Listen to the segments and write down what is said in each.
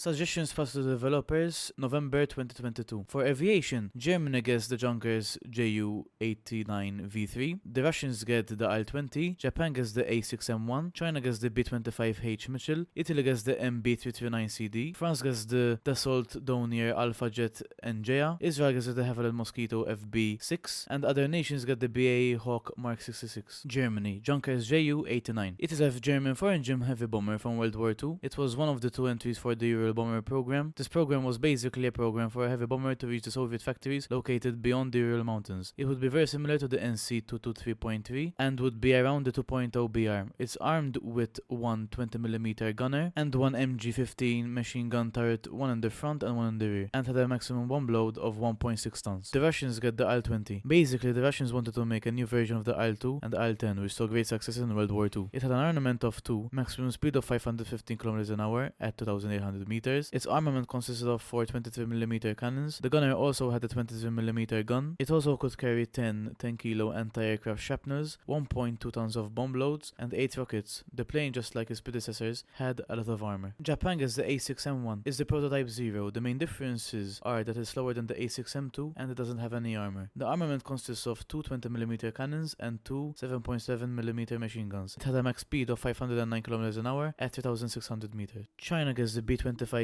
Suggestions passed to the developers November 2022. For aviation, Germany gets the Junkers Ju-89V3, the Russians get the Il-20, Japan gets the A6M1, China gets the B-25H Mitchell, Italy gets the MB-339CD, France gets the Dassault Dornier Alpha Jet NGEA, Israel gets the Havilland Mosquito FB-6, and other nations get the BAE Hawk Mk.6. Germany, Junkers Ju-89. It is a German foreign heavy bomber from World War II. It was one of the two entries for the Ural bomber program. This program was basically a program for a heavy bomber to reach the Soviet factories located beyond the Ural Mountains. It would be very similar to the NC-223.3 and would be around the 2.0 BR. It's armed with one 20mm gunner and one MG-15 machine gun turret, one in the front and one in the rear, and had a maximum bomb load of 1.6 tons. The Russians get the Il-20. Basically, the Russians wanted to make a new version of the Il-2 and the Il-10, which saw great success in World War II. It had an armament of 2, maximum speed of 515 km an hour at 2,800 meters. Its armament consisted of 4 23mm cannons. The gunner also had a 23mm gun. It also could carry 10 kilo anti-aircraft shrapnels, 1.2 tons of bomb loads, and 8 rockets. The plane, just like its predecessors, had a lot of armor. Japan gets the A6M1. It's the prototype 0. The main differences are that it's slower than the A6M2 and it doesn't have any armor. The armament consists of 2 20mm cannons and 2 7.7mm machine guns. It had a max speed of 509 km an hour at 3,600 meters. China gets the B-25H.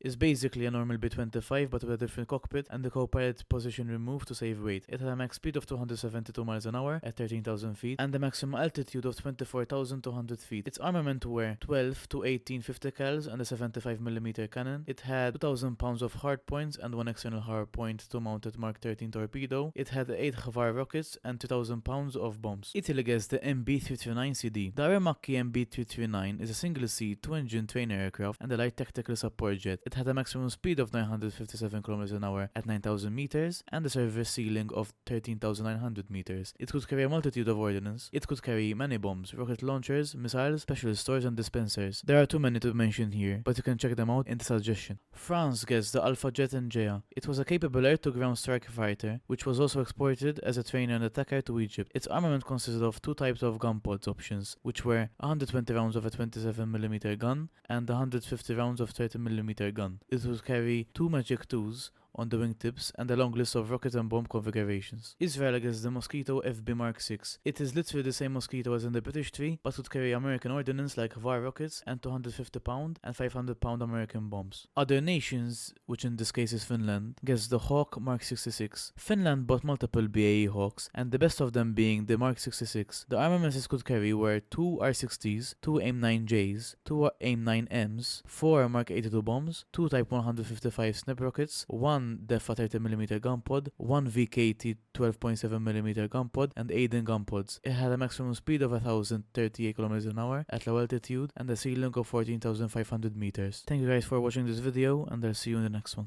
It's basically a normal B-25 but with a different cockpit and the co-pilot position removed to save weight. It had a max speed of 272 miles an hour at 13,000 feet and a maximum altitude of 24,200 feet. Its armament were 12 to 18 50 cals and a 75mm cannon. It had 2,000 pounds of hardpoints and one external hardpoint to mounted Mark 13 torpedo. It had 8 Havar rockets and 2,000 pounds of bombs. Italy gets the MB-339CD. The Aramaki MB-339 is a single-seat, two-engine trainer aircraft and a light tactical support jet. It had a maximum speed of 957 km an hour at 9,000 meters and a service ceiling of 13,900 meters. It could carry a multitude of ordnance. It could carry many bombs, rocket launchers, missiles, special stores and dispensers. There are too many to mention here, but you can check them out in the suggestion. France gets the Alpha Jet NGEA. It was a capable air-to-ground strike fighter, which was also exported as a trainer and attacker to Egypt. Its armament consisted of 2 types of gun pods options, which were 120 rounds of a 27mm gun and 150 rounds of 30mm gun. It would carry 2 Magic 2s on the wingtips and a long list of rocket and bomb configurations. Israel gets the Mosquito FB Mk.6. It is literally the same Mosquito as in the British tree, but would carry American ordnance like Havar rockets and 250 pound and 500 pound American bombs. Other nations, which in this case is Finland, gets the Hawk Mk.66. Finland bought multiple BAE Hawks, and the best of them being the Mk.66. The armaments it could carry were 2 R-60s, 2 AIM-9Js, 2 AIM-9Ms, 4 Mark 82 bombs, 2 Type 155 snap rockets, 1 DEFA 30mm gun pod, 1 VKT 12.7mm gun pod, and 8 gun pods. It had a maximum speed of 1,038 km an hour at low altitude and a ceiling of 14,500 meters. Thank you guys for watching this video, and I'll see you in the next one.